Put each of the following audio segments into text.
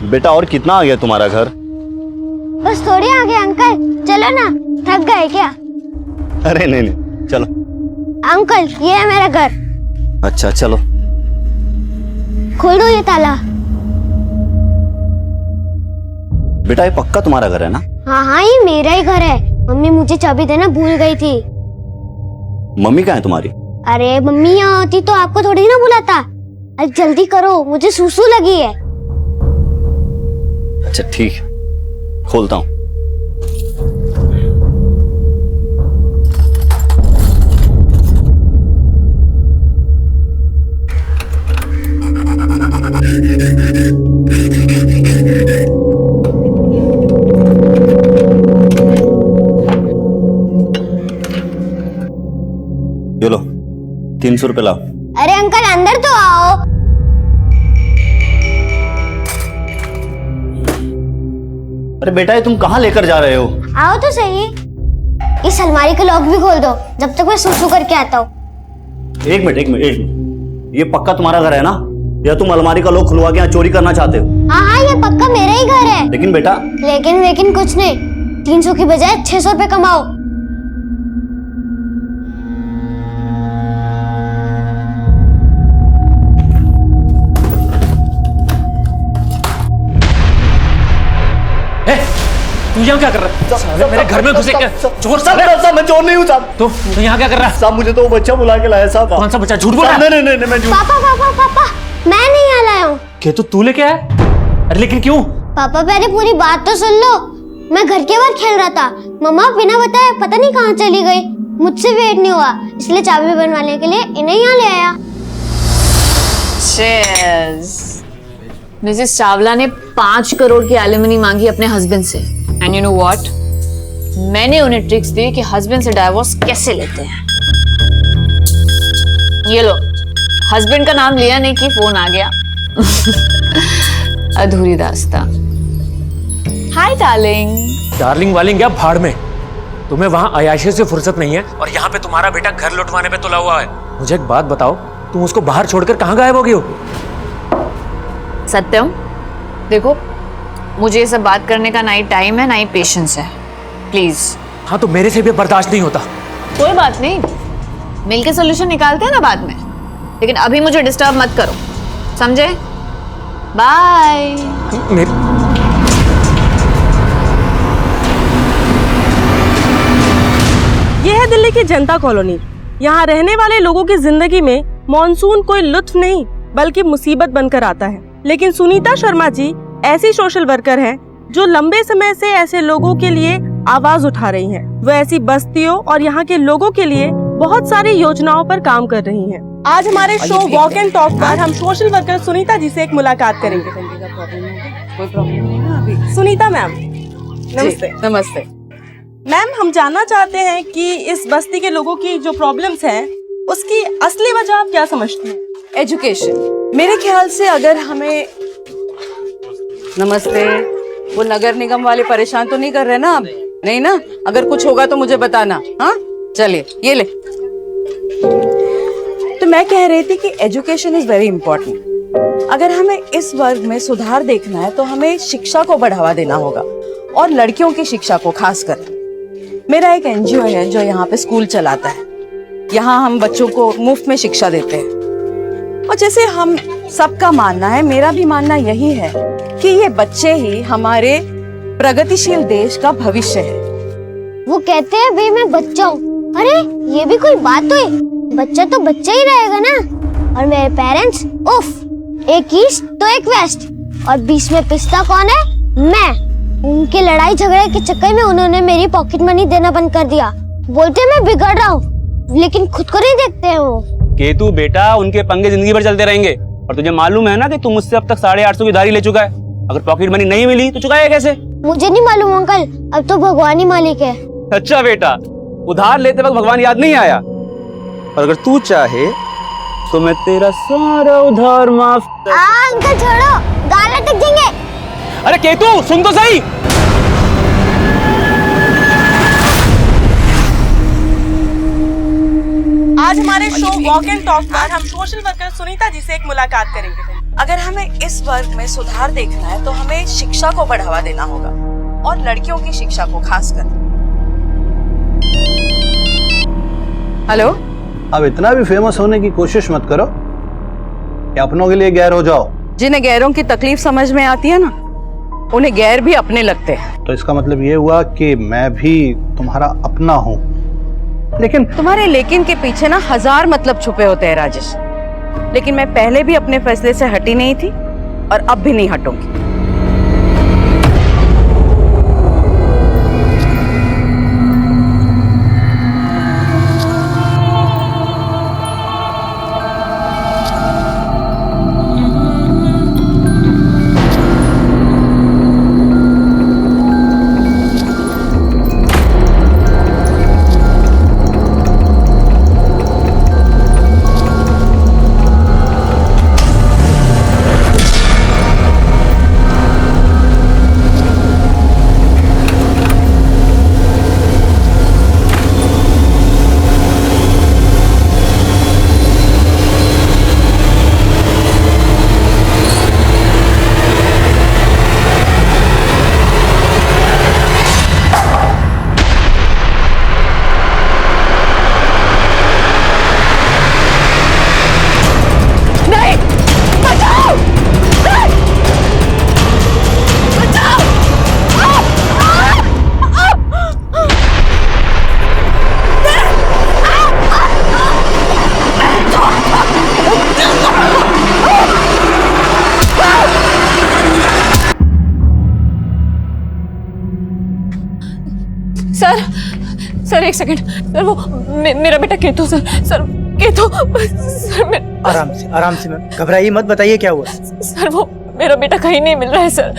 बेटा और कितना आ गया तुम्हारा घर? बस थोड़ी आगे अंकल, चलो ना, थक गए क्या? अरे नहीं नहीं, चलो। अंकल ये है मेरा घर। अच्छा चलो। खोल दो ये ताला। बेटा ये पक्का तुम्हारा घर है ना? हाँ हाँ ये मेरा ही घर है। मम्मी मुझे चाबी देना भूल गई थी। मम्मी कहाँ है तुम्हारी? अरे मम्मी यहाँ होती तो आपको थोड़ी ना बुलाता। अरे जल्दी करो, मुझे सुसु लगी है। अच्छा ठीक है, खोलता हूँ। ये लो 300 रुपए लाओ। अरे अंकल अंदर तो आओ। अरे बेटा ये तुम कहाँ लेकर जा रहे हो? आओ तो सही। इस अलमारी का लॉक भी खोल दो जब तक मैं सुसु करके आता हूँ। एक मिनट, ये पक्का तुम्हारा घर है ना? या तुम अलमारी का लॉक खुलवा के यहाँ चोरी करना चाहते हो? हाँ हाँ ये पक्का मेरा ही घर है। लेकिन बेटा। लेकिन कुछ नहीं, 300 की बजाय 600 रुपए कमाओ। तू यहाँ क्या कर रहा है? मेरे घर में घुसे क्या? चोर साहब! साहब मैं चोर नहीं हूँ साहब। तो यहाँ क्या कर रहा है? साहब मुझे तो वो बच्चा बुला के लाया साहब। कौन सा बच्चा? झूठ बोल रहा है? नहीं मैं झूठ। पापा मैं नहीं यहाँ लाया हूँ। क्या तू लेके आया? अरे लेकिन क्यों? पापा पहले पूरी बात तो सुन लो। मैं घर के बाहर खेल रहा था, मम्मा बिना बताए पता नहीं कहाँ चली गई। मुझसे वेट नहीं हुआ, इसलिए चाबी बनवाने के लिए इन्हें यहाँ ले आया। मिसेस चावला ने 5 करोड़ की एलिमनी मांगी अपने हस्बैंड से। एंड यू नो व्हाट, मैंने उन्हें ट्रिक्स दी कि हस्बैंड से डाइवोर्स कैसे लेते हैं। ये लो, हस्बैंड का नाम लिया नहीं कि फोन आ गया। अधूरी दास्तां। Hi darling. डार्लिंग वालिंग क्या भाड़ में। तुम्हें वहां अयाशी से फुर्सत नहीं है और यहाँ पे तुम्हारा बेटा घर लुटवाने पे तुला हुआ है। मुझे एक बात बताओ, तुम उसको बाहर छोड़कर कहाँ गायब हो गई हो? सत्यम देखो, मुझे ये सब बात करने का ना ही टाइम है ना ही पेशेंस है, प्लीज। हाँ तो मेरे से भी बर्दाश्त नहीं होता। कोई बात नहीं, मिलके सोल्यूशन निकालते हैं ना बाद में, लेकिन अभी मुझे डिस्टर्ब मत करो, समझे? बाय। यह है दिल्ली की जनता कॉलोनी। यहाँ रहने वाले लोगों की जिंदगी में मॉनसून कोई लुत्फ नहीं बल्कि मुसीबत बनकर आता है। लेकिन सुनीता शर्मा जी ऐसी सोशल वर्कर हैं जो लंबे समय से ऐसे लोगों के लिए आवाज उठा रही हैं। वो ऐसी बस्तियों और यहाँ के लोगों के लिए बहुत सारी योजनाओं पर काम कर रही हैं। आज हमारे शो वॉक एंड टॉक पर हम सोशल वर्कर सुनीता जी से एक मुलाकात करेंगे। कोई प्रॉब्लम नहीं ना अभी? सुनीता मैम नमस्ते। नमस्ते मैम, हम जानना चाहते हैं कि इस बस्ती के लोगों की जो प्रॉब्लम्स हैं उसकी असली वजह आप क्या समझते हैं? एजुकेशन। मेरे ख्याल से अगर हमें नमस्ते वो नगर निगम वाले परेशान तो नहीं कर रहे ना आप? नहीं ना? अगर कुछ होगा तो मुझे बताना। हाँ चलिए ये ले। तो मैं कह रही थी कि एजुकेशन इज वेरी इंपॉर्टेंट। अगर हमें इस वर्ग में सुधार देखना है तो हमें शिक्षा को बढ़ावा देना होगा और लड़कियों की शिक्षा को खासकर। मेरा एक एनजीओ है जो यहाँ पे स्कूल चलाता है। यहाँ हम बच्चों को मुफ्त में शिक्षा देते हैं और जैसे हम सबका मानना है, मेरा भी मानना यही है कि ये बच्चे ही हमारे प्रगतिशील देश का भविष्य है। वो कहते हैं भाई मैं बच्चा हूँ। अरे ये भी कोई बात हुई? बच्चा तो बच्चा ही रहेगा ना। और मेरे पेरेंट्स उफ, एक ईस्ट तो एक वेस्ट और बीच में पिस्ता कौन है? मैं। उनके लड़ाई झगड़े के चक्कर में उन्होंने मेरी पॉकेट मनी देना बंद कर दिया। बोलते मैं बिगड़ रहा हूँ, लेकिन खुद को नहीं देखते हैं वो। केतु बेटा, उनके पंगे जिंदगी भर चलते रहेंगे और तुझे मालूम है ना कि तू मुझसे अब तक 850 की उधारी ले चुका है। अगर पॉकेट मनी नहीं मिली तो चुकाएगा कैसे? मुझे नहीं मालूम अंकल, अब तो भगवान ही मालिक है। अच्छा बेटा, उधार लेते वक्त भगवान याद नहीं आया? और अगर तू चाहे तो मैं तेरा सारा उधार माफ कर। अंकल छोड़ो, गाल अटक जाएंगे। अरे केतु सुन तो सही। आज हमारे शो वॉक एंड टॉक पर हम सोशल वर्कर सुनीता जी से एक मुलाकात करेंगे। अगर हमें इस वर्ग में सुधार देखना है तो हमें शिक्षा को बढ़ावा देना होगा और लड़कियों की शिक्षा को खासकर। हेलो। अब इतना भी फेमस होने की कोशिश मत करो कि अपनों के लिए गैर हो जाओ। जिन्हें गैरों की तकलीफ समझ में आती है ना, उन्हें गैर भी अपने लगते हैं। तो इसका मतलब ये हुआ कि मैं भी तुम्हारा अपना हूँ। लेकिन तुम्हारे लेकिन के पीछे ना 1000 मतलब छुपे होते हैं राजेश। लेकिन मैं पहले भी अपने फैसले से हटी नहीं थी और अब भी नहीं हटूंगी। सर एक सेकंड सर, वो मेरा बेटा केतु सर केतु सर। आराम से मैम, घबराइए मत, बताइए क्या हुआ। सर वो मेरा बेटा कहीं नहीं मिल रहा है सर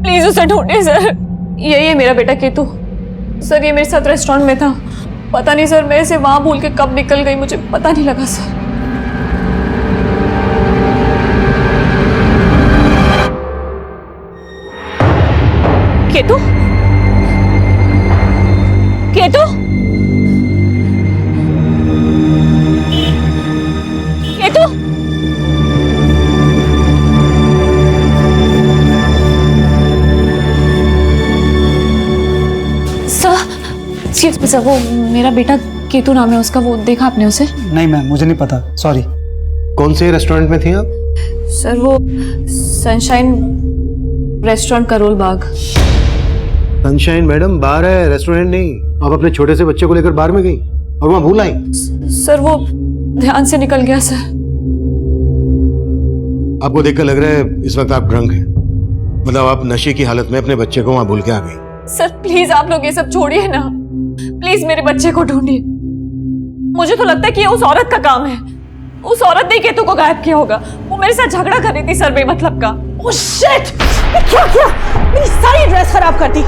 प्लीज उसे ढूंढिए सर। यही है मेरा बेटा केतु सर, ये मेरे साथ रेस्टोरेंट में था। पता नहीं सर मैं इसे वहां भूल के कब निकल गई, मुझे पता नहीं लगा सर। केतु केतु केतु सर वो मेरा बेटा केतु नाम है उसका, वो देखा आपने उसे? नहीं मैम, मुझे नहीं पता, सॉरी। कौन से रेस्टोरेंट में थी आप? सर वो sunshine restaurant Karol Bagh. Sunshine madam बार है, रेस्टोरेंट नहीं। आप अपने छोटे से बच्चे को लेकर बाहर में गई और वहां भूल आई? सर वो ध्यान से निकल गया सर। आपको देखकर लग रहा है इस वक्त आप ड्रंक हैं, मतलब आप नशे की हालत में अपने बच्चे को वहां भूल के आ गई। सर प्लीज आप लोग ये सब छोड़िए ना, प्लीज मेरे बच्चे को ढूंढिए। मुझे तो लगता है कि ये उस औरत का काम है। उस औरत ने केतु को गायब किया होगा। वो मेरे साथ झगड़ा कर रही थी सर बेमतलब का। Oh shit! क्या किया? मेरी सारी ड्रेस खराब कर दी।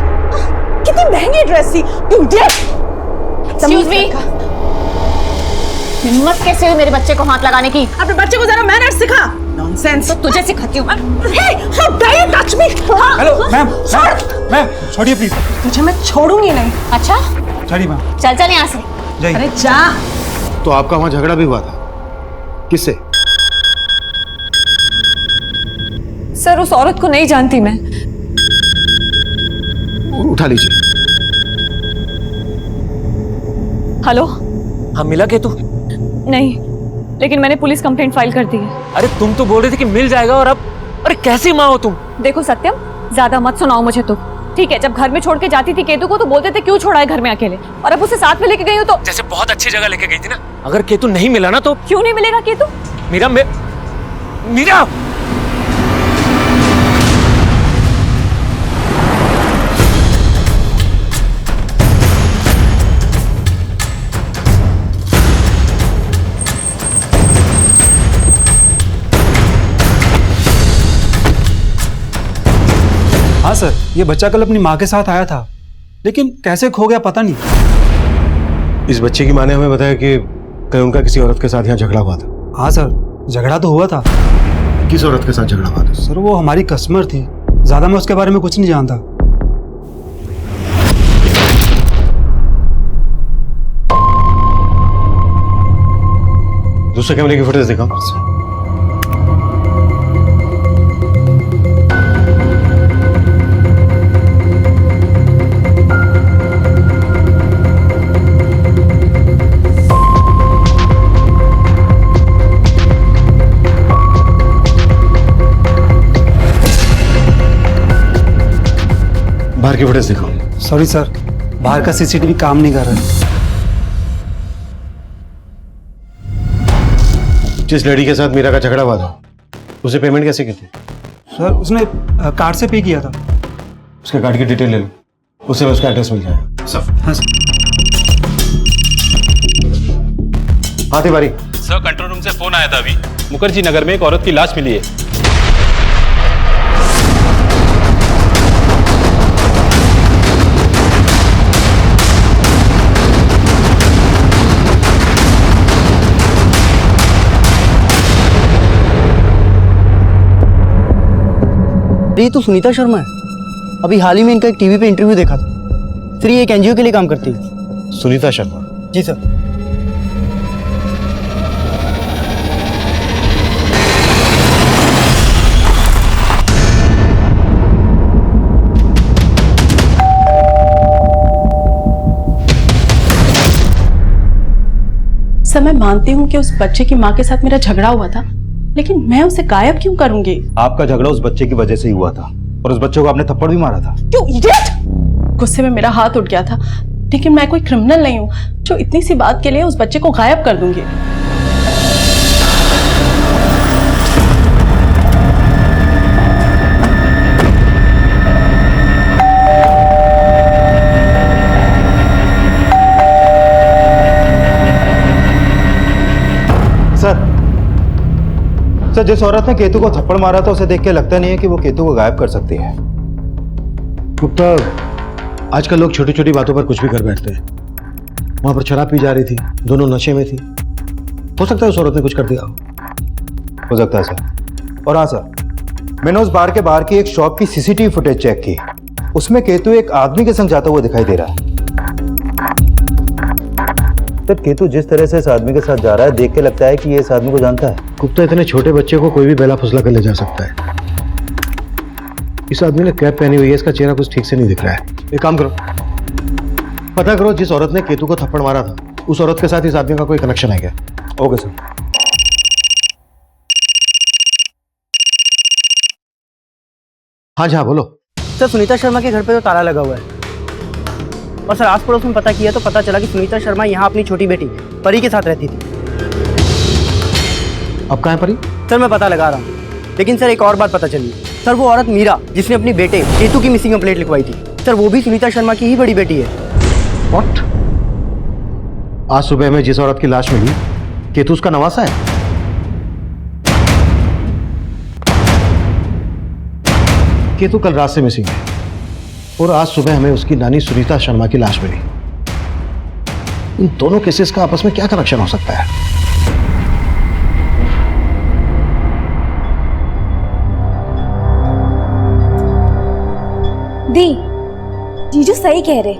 कितनी महंगी ड्रेस थी। You idiot! एक्सक्यूज मी, हिम्मत कैसे हुई मेरे बच्चे को हाथ लगाने की? अपने बच्चे को जरा मैनर्स सिखा। नॉनसेंस। तो तुझे सिखाती हूँ मैं। Hey, how dare you touch me? Hello ma'am, ma'am छोड़िए प्लीज। तुझे मैं छोड़ूंगी नहीं। अच्छा छोड़िए मैम। चल यहाँ से। जाइए। अरे जा। तो आपका वहां झगड़ा भी हुआ था? किससे? सर उस औरत को नहीं जानती मैं। उठा लीजिए। हेलो। हाँ मिला केतु? नहीं, लेकिन मैंने पुलिस कंप्लेंट फाइल कर दी है। अरे तुम तो बोल रही थी कि मिल जाएगा, और अब अरे कैसी माँ हो तुम? देखो सत्यम, ज्यादा मत सुनाओ मुझे तो, ठीक है? जब घर में छोड़ के जाती थी केतु को तो बोलते थे क्यों छोड़ा है घर में अकेले, और अब उसे साथ में लेके गई हो तो जैसे बहुत अच्छी जगह लेके गई थी ना। अगर केतु नहीं मिला ना तो क्यों नहीं मिलेगा केतु? मीरा मीरा हाँ सर, ये बच्चा कल अपनी माँ के साथ आया था, लेकिन कैसे खो गया पता नहीं। इस बच्चे की माँ ने हमें बताया कि कहीं उनका किसी औरत के साथ यहाँ झगड़ा हुआ था। हाँ सर, झगड़ा तो हुआ था। किस औरत के साथ झगड़ा हुआ था? सर वो हमारी कस्टमर थी, ज्यादा मैं उसके बारे में कुछ नहीं जानता। दूसरे कैमरे की फुटेज दिखाओ। बाहर की फुटेज दिखाओ। सॉरी सर, बाहर का सीसीटीवी काम नहीं कर रहा है। जिस लड़की के साथ मीरा का झगड़ा हुआ था, उसे पेमेंट कैसे की थी? सर उसने कार्ड से पे किया था। उसके कार्ड की डिटेल ले लो, उसे उसका एड्रेस मिल जाएगा। सब। हाँ सर। हाँ तिवारी। सर कंट्रोल रूम से फोन आया था अभी, मुखर्जी नगर में एक औरत की लाश मिली है। ये तो सुनीता शर्मा है। अभी हाल ही में इनका एक टीवी पे इंटरव्यू देखा था। फिर ये एक एनजीओ के लिए काम करती है। सुनीता शर्मा? जी सर। सर मैं मानती हूँ कि उस बच्चे की माँ के साथ मेरा झगड़ा हुआ था, लेकिन मैं उसे गायब क्यों करूंगी? आपका झगड़ा उस बच्चे की वजह से ही हुआ था और उस बच्चे को आपने थप्पड़ भी मारा था। क्यों इडियट! गुस्से में मेरा हाथ उठ गया था, लेकिन मैं कोई क्रिमिनल नहीं हूँ जो इतनी सी बात के लिए उस बच्चे को गायब कर दूंगी। सर, जिस औरत ने केतु को थप्पड़ मारा था उसे देख के लगता नहीं है कि वो केतु को गायब कर सकती है। गुप्ता, आजकल लोग छोटी छोटी बातों पर कुछ भी कर बैठते हैं। वहां पर शराब पी जा रही थी, दोनों नशे में थी। हो सकता है उस औरत ने कुछ कर दिया हो सकता है सर। और हाँ सर, मैंने उस बार के बाहर की एक शॉप की सीसीटीवी फुटेज चेक की। उसमें केतु एक आदमी के संग जाता हुआ दिखाई दे रहा है। सर, केतु जिस तरह से इस आदमी के साथ जा रहा है देख के लगता है कि ये इस आदमी को जानता है। गुप्ता, इतने छोटे बच्चे को कोई भी बेला फुसला कर ले जा सकता है। इस आदमी ने कैप पहनी हुई है, इसका चेहरा कुछ ठीक से नहीं दिख रहा है। एक काम करो, पता करो जिस औरत ने केतु को थप्पड़ मारा था उस औरत के साथ इस आदमी का कोई कनेक्शन है क्या? Okay sir. हाँ जी हाँ, बोलो। सर सुनीता शर्मा के घर पे तो ताला लगा हुआ है, और सर आस पड़ोस में पता किया तो पता चला कि सुनीता शर्मा यहाँ अपनी छोटी बेटी परी के साथ रहती थी। अब कहाँ है परी? सर मैं पता लगा रहा हूँ, लेकिन सर एक और बात पता चली। सर वो औरत मीरा जिसने अपनी बेटे केतु की मिसिंग कंप्लेंट लिखवाई थी, सर वो भी सुनीता शर्मा की ही बड़ी बेटी है। व्हाट? आज सुबह में जिस औरत की लाश मिली केतु उसका नवासा है? केतु कल रात से मिसिंग है और आज सुबह हमें उसकी नानी सुनीता शर्मा की लाश मिली। इन दोनों केसेस का आपस में क्या कनेक्शन हो सकता है? दी, जीजू सही कह रहे,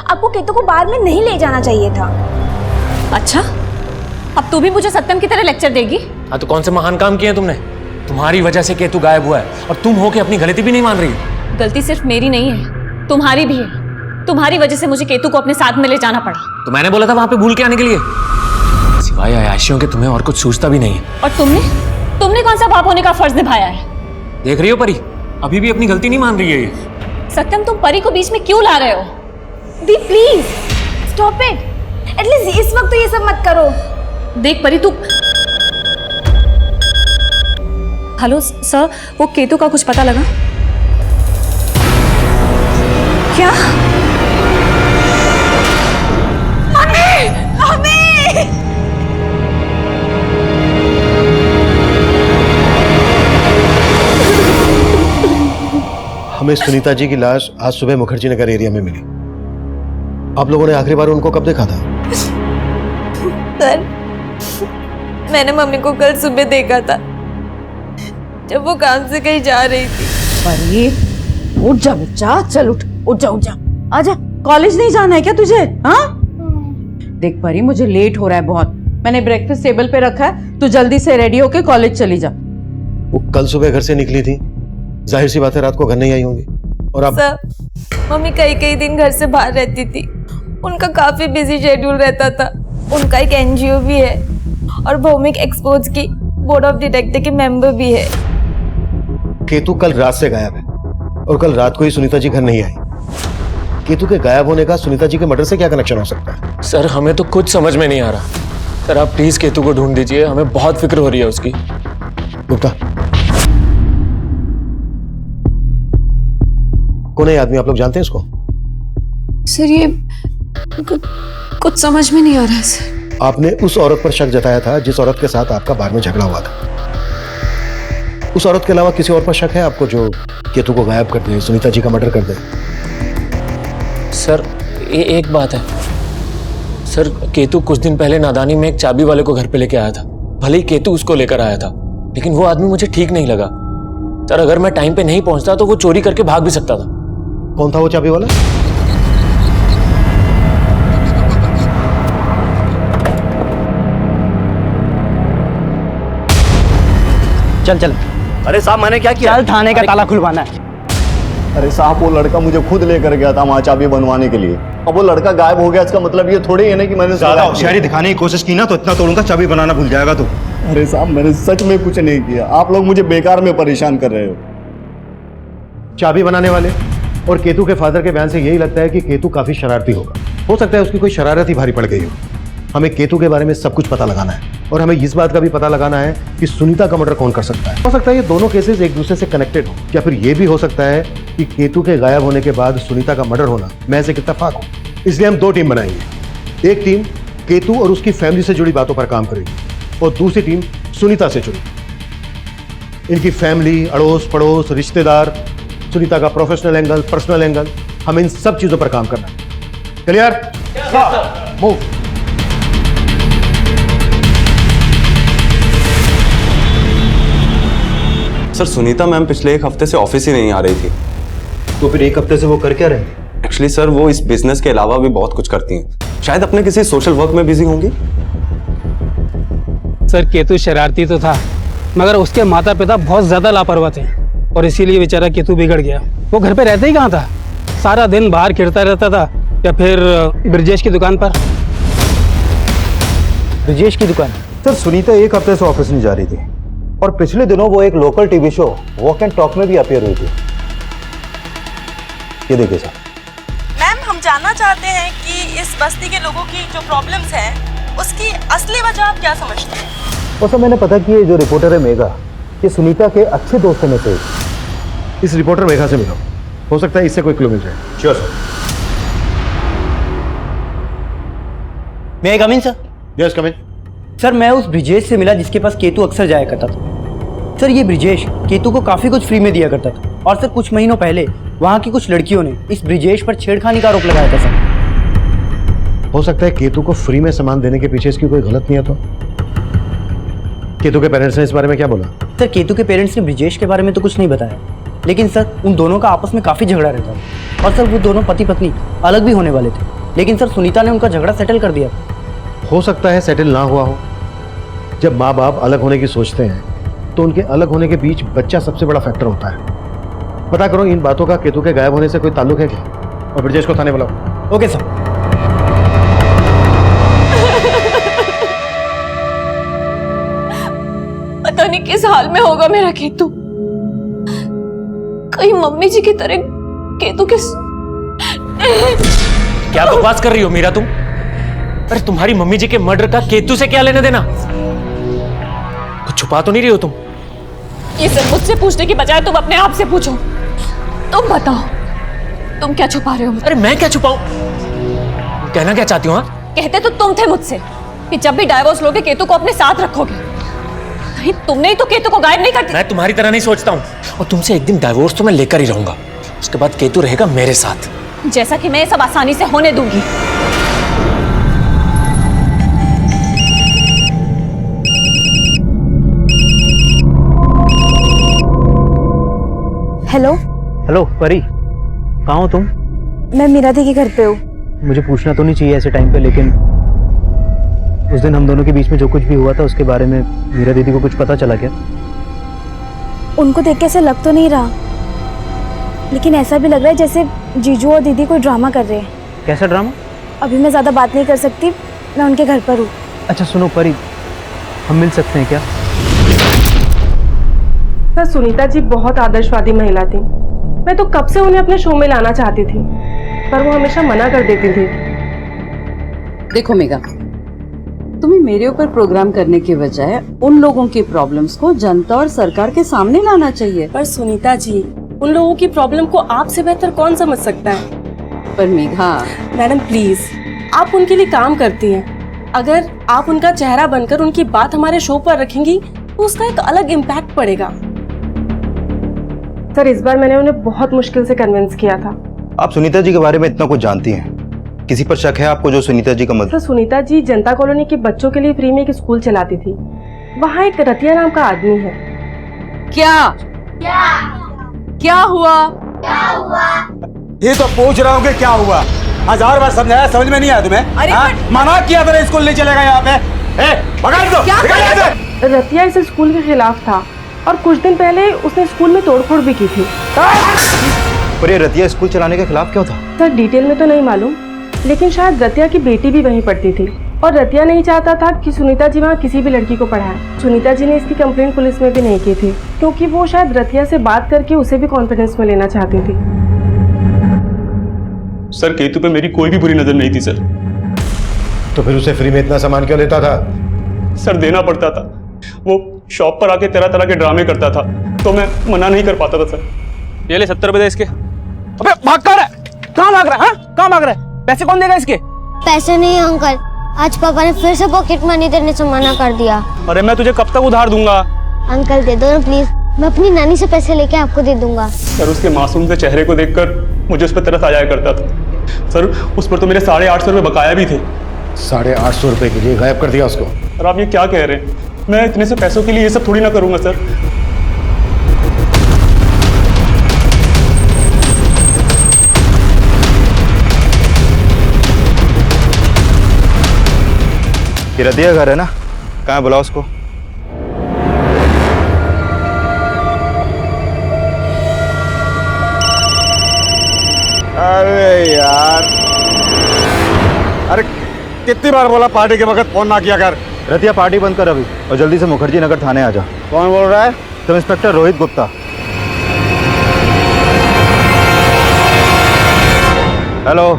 आपको केतु को बार में नहीं ले जाना चाहिए था। अच्छा, अब तू भी मुझे सत्यम की तरह लेक्चर देगी? हाँ तो कौन से महान काम किए हैं तुमने? तुम्हारी वजह से केतु गायब हुआ है और तुम हो के अपनी गलती भी नहीं मान रही। गलती सिर्फ मेरी नहीं है, तुम्हारी भी है। तुम्हारी वजह से मुझे केतु को अपने साथ में ले जाना पड़ा। तो मैंने बोला था वहां पे भूल के आने के लिए। सिवाय अयाशियों के तुम्हें और कुछ सूझता भी नहीं है। और तुमने कौन सा बाप होने का फर्ज निभाया है? देख रही हो परी, अभी भी अपनी गलती नहीं मान रही है ये। सत्यम, तुम परी को बीच में क्यों ला रहे हो? दी प्लीज स्टॉप इट, एटलीस्ट इस वक्त तो ये सब मत करो। देख परी, तू हेलो सर, वो केतु का कुछ पता लगा क्या? हमें सुनीता जी की लाश आज सुबह मुखर्जी नगर एरिया में मिली। आप लोगों ने आखिरी बार उनको कब देखा था? सर, मैंने मम्मी को कल सुबह देखा था जब वो काम से कहीं जा रही थी। परी उठ जा बच्चा, चल उठ जा आजा। कॉलेज नहीं जाना है क्या तुझे? हाँ देख परी, मुझे लेट हो रहा है बहुत, मैंने ब्रेकफास्ट टेबल पे रखा है, तू जल्दी से रेडी होके कॉलेज चली जा। वो कल सुबह घर से निकली थी, जाहिर सी बात है रात को घर नहीं आई होंगी। और अब सर मम्मी कई दिन घर से बाहर रहती थी, उनका काफी बिजी शेड्यूल रहता था। उनका एक एनजीओ भी है और भौमिक एक्सपोर्ट्स की बोर्ड ऑफ डायरेक्टर के मेंबर भी है। केतु कल रात से गायब है और कल रात को ही सुनीता जी घर नहीं आई। केतु के गायब होने का सुनीता जी के मर्डर से क्या कनेक्शन हो सकता है? सर हमें तो कुछ समझ में नहीं आ रहा। सर आप प्लीज केतु को ढूंढ दीजिए, हमें बहुत फिक्र हो रही है उसकी। गुप्ता, कौन है ये आदमी? आप लोग जानते हैं इसको? सर ये कुछ समझ में नहीं आ रहा है सर। आपने उस औरत पर शक जताया था जिस औरत के साथ आपका बार में झगड़ा हुआ था। उस औरत के अलावा किसी और पर शक है आपको जो केतु को गायब कर दे, सुनीता जी का मर्डर कर दे? सर एक बात है सर, केतु कुछ दिन पहले नादानी में एक चाबी वाले को घर पे लेके आया था। भले ही केतु उसको लेकर आया था, लेकिन वो आदमी मुझे ठीक नहीं लगा। सर अगर मैं टाइम पे नहीं पहुंचता तो वो चोरी करके भाग भी सकता था। कौन था वो चाबी वाला? चल चल। अरे साहब मैंने क्या किया? चल थाने का ताला खुलवाना है। अरे साहब वो लड़का मुझे खुद लेकर गया था वहाँ चाबी बनवाने के लिए। अब वो लड़का गायब हो गया, इसका मतलब ये थोड़ी है ना कि मैंने ज्यादा होशियारी दिखाने की कोशिश की ना तो इतना तोड़ूंगा चाबी बनाना भूल जाएगा तू। अरे साहब मैंने सच में कुछ नहीं किया, आप लोग मुझे बेकार में परेशान कर रहे हो। चाबी बनाने वाले और केतु के फादर के बयान से यही लगता है कि केतु काफी शरारती होगा। हो सकता है उसकी कोई शरारत ही भारी पड़ गई हो। हमें केतु के बारे में सब कुछ पता लगाना है और हमें इस बात का भी पता लगाना है कि सुनीता का मर्डर कौन कर सकता है। हो सकता है ये दोनों केसेस एक दूसरे से कनेक्टेड हो, या फिर ये भी हो सकता है कि केतु के गायब होने के बाद सुनीता का मर्डर होना महज एक इत्तेफाक हो। इसलिए हम दो टीम बनाएंगे। एक टीम केतु और उसकी फैमिली से जुड़ी बातों पर काम करेगी और दूसरी टीम सुनीता से जुड़ी। इनकी फैमिली, अड़ोस पड़ोस, रिश्तेदार, सुनीता का प्रोफेशनल एंगल, पर्सनल एंगल, हमें इन सब चीजों पर काम करना है। Clear? Move. Sir Sunita ma'am पिछले एक हफ्ते से ऑफिस ही नहीं आ रही थी। तो फिर एक हफ्ते से वो कर क्या रहे? एक्चुअली सर वो इस बिजनेस के अलावा भी बहुत कुछ करती हैं, शायद अपने किसी सोशल वर्क में बिजी होंगी। सर केतु शरारती तो था, मगर उसके माता पिता बहुत ज्यादा लापरवाह थे और इसीलिए बेचारा केतु बिगड़ गया। वो घर पे रहता ही कहाँ था, सारा दिन बाहर खेलता रहता था या फिर ब्रजेश की दुकान पर। ब्रजेश की दुकान? सर सुनीता एक हफ्ते से ऑफिस नहीं जा रही थी और पिछले दिनों वो एक local TV show walk and talk में भी अपीयर हुई थी। ये देखिए सर। मैम हम जानना चाहते हैं कि इस बस्ती के लोगों की जो प्रॉब्लम्स हैं उसकी असली वजह आप क्या समझते हैं? और सर मैंने पता कि ये जो रिपोर्टर है मेघा, ये सुनीता के अच्छे दोस्तों में से एक। इस रिपोर्टर मेघा से मिलो, हो सकता है इससे कोई क्लू मिल जाए। Sure sir. मैं आई कम in sir? Yes come in. Sir मैं उस ब्रिजेश से मिला जिसके पास केतु अक्सर जाया करता था। सर ये ब्रिजेश केतु को काफी कुछ फ्री में दिया करता था और सर कुछ महीनों पहले वहाँ की कुछ लड़कियों ने इस ब्रिजेश पर छेड़खानी का आरोप लगाया था सर। हो सकता है केतु को फ्री में सामान देने के पीछे इसकी कोई गलत नियत हो। केतु के पेरेंट्स ने इस बारे में क्या बोला? सर केतु के पेरेंट्स ने ब्रिजेश के बारे में तो कुछ नहीं बताया, लेकिन सर उन दोनों का आपस में काफी झगड़ा रहता था और सर वो दोनों पति पत्नी अलग भी होने वाले थे, लेकिन सर सुनीता ने उनका झगड़ा सेटल कर दिया। हो सकता है सेटल ना हुआ हो। जब माँ बाप अलग होने की सोचते हैं तो उनके अलग होने के बीच बच्चा सबसे बड़ा फैक्टर होता है। पता करो इन बातों का केतु के गायब होने से कोई ताल्लुक है क्या, और ब्रजेश को थाने बुलाओ। Okay sir. पता नहीं किस हाल में होगा मेरा केतु, कहीं मम्मी जी की तरह केतु किस। क्या बकवास कर रही हो मीरा तुम? अरे तुम्हारी मम्मी जी के मर्डर का केतु से क्या लेना देना? कुछ छुपा तो नहीं रही हो तुम? ये सब मुझसे पूछने की बजाय तुम अपने आप से पूछो। तुम बताओ तुम क्या छुपा रहे हो? अरे मैं क्या छुपाऊं? कहना क्या चाहती हो? हाँ कहते तो तुम थे मुझसे कि जब भी डाइवोर्स लोगे केतु को अपने साथ रखोगे। नहीं तुमने ही तो केतु को गायब नहीं करती। मैं तुम्हारी तरह नहीं सोचता हूँ और तुमसे एक दिन डाइवोर्स तो मैं लेकर ही रहूंगा, उसके बाद केतु रहेगा मेरे साथ। जैसा कि मैं ये सब आसानी से होने दूंगी। हेलो। हेलो परी, कहाँ हो तुम? मैं मीरा दी के घर पे हूँ। मुझे पूछना तो नहीं चाहिए ऐसे टाइम पे, लेकिन उस दिन हम दोनों के बीच में जो कुछ भी हुआ था उसके बारे में मीरा दीदी को कुछ पता चला क्या? उनको देख के ऐसा लग तो नहीं रहा, लेकिन ऐसा भी लग रहा है जैसे जीजू और दीदी कोई ड्रामा कर रहे हैं। कैसा ड्रामा? अभी मैं ज़्यादा बात नहीं कर सकती, मैं उनके घर पर हूँ। अच्छा सुनो परी, हम मिल सकते हैं क्या? सर सुनीता जी बहुत आदर्शवादी महिला थी। मैं तो कब से उन्हें अपने शो में लाना चाहती थी, पर वो हमेशा मना कर देती थी। देखो मेघा, तुम्हें मेरे ऊपर प्रोग्राम करने के बजाय उन लोगों की प्रॉब्लम्स को जनता और सरकार के सामने लाना चाहिए। पर सुनीता जी, उन लोगों की प्रॉब्लम को आपसे बेहतर कौन समझ सकता है? पर मेघा मैडम प्लीज, आप उनके लिए काम करती हैं। अगर आप उनका चेहरा बनकर उनकी बात हमारे शो पर रखेंगी तो उसका एक अलग इम्पैक्ट पड़ेगा। सर इस बार मैंने उन्हें बहुत मुश्किल से कन्विंस किया था। आप सुनीता जी के बारे में इतना कुछ जानती हैं, किसी पर शक है आपको जो सुनीता जी का सर मतलब? सुनीता जी जनता कॉलोनी के बच्चों के लिए फ्री में एक स्कूल चलाती थी। वहाँ एक रतिया नाम का आदमी है। क्या हुआ? ये तो पूछ रहा हूँ कि क्या हुआ। 1000 बार समझाया, समझ में नहीं आया तुम्हें? हाँ? मना किया था स्कूल नहीं चलेगा यहाँ पे। पकड़ दो, निकल यहाँ से। रतिया इस स्कूल के खिलाफ था और कुछ दिन पहले उसने स्कूल में तोड़फोड़ भी की थी। पर ये रतिया स्कूल चलाने के खिलाफ क्यों था? सर डिटेल में तो नहीं मालूम, लेकिन शायद रतिया की बेटी भी वहीं पढ़ती थी और रतिया नहीं चाहता था कि सुनीता जी वहाँ किसी भी लड़की को पढ़ाए। सुनीता जी ने इसकी कंप्लेंट पुलिस में भी नहीं की थी, क्योंकि वो शायद रतिया से बात करके उसे भी कॉन्फिडेंस में लेना चाहती थी। सर केतु पे मेरी कोई भी बुरी नजर नहीं थी सर। तो फिर उसे फ्री में इतना सामान क्यों देता था? सर देना पड़ता था, वो शॉप पर आके तरह तरह के ड्रामे करता था तो मैं मना नहीं कर पाता था सर। ये ले 70 रुपए दे इसके। अबे भाग कर, कहाँ भाग रहा है? कहाँ भाग रहा है? पैसे कौन देगा इसके? पैसे नहीं अंकल, आज पापा ने फिर से पॉकेट मनी देने से मना कर दिया। अरे मैं तुझे कब तक उधार दूंगा? अंकल दे दो ना प्लीज, मैं अपनी नानी से पैसे लेके आपको दे दूंगा। सर उसके मासूम से चेहरे को देखकर मुझे उस पर तरस आ जाया करता था। सर उस पर तो मेरे 850 रुपये बकाया भी थे। 850 रुपए के लिए गायब कर दिया उसको? और आप ये क्या कह रहे हैं? मैं इतने से पैसों के लिए ये सब थोड़ी ना करूंगा सर। ये रतिया घर है ना? कहाँ बुलाओ उसको। अरे यार, अरे कितनी बार बोला पार्टी के वक्त फोन ना किया कर। रतिया पार्टी बंद कर अभी और जल्दी से मुखर्जी नगर थाने आ जा। कौन बोल रहा है? Sub inspector Rohit Gupta. Hello.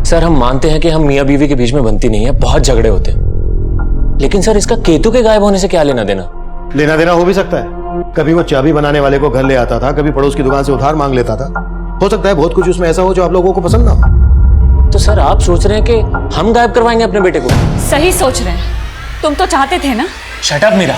Sir हम मानते हैं कि हम मियाँ बीवी के बीच में बनती नहीं है, बहुत झगड़े होते हैं, लेकिन सर इसका केतु के गायब होने से क्या लेना देना? लेना देना हो भी सकता है। कभी वो चाबी बनाने वाले को घर ले आता था, कभी पड़ोस की दुकान से उधार मांग लेता था। हो सकता है बहुत कुछ उसमें ऐसा हो जो आप लोगों को पसंद ना हो। तो सर आप सोच रहे हैं कि हम गायब करवाएंगे अपने बेटे को? सही सोच रहे हैं, तुम तो चाहते थे ना। शट अप मीरा,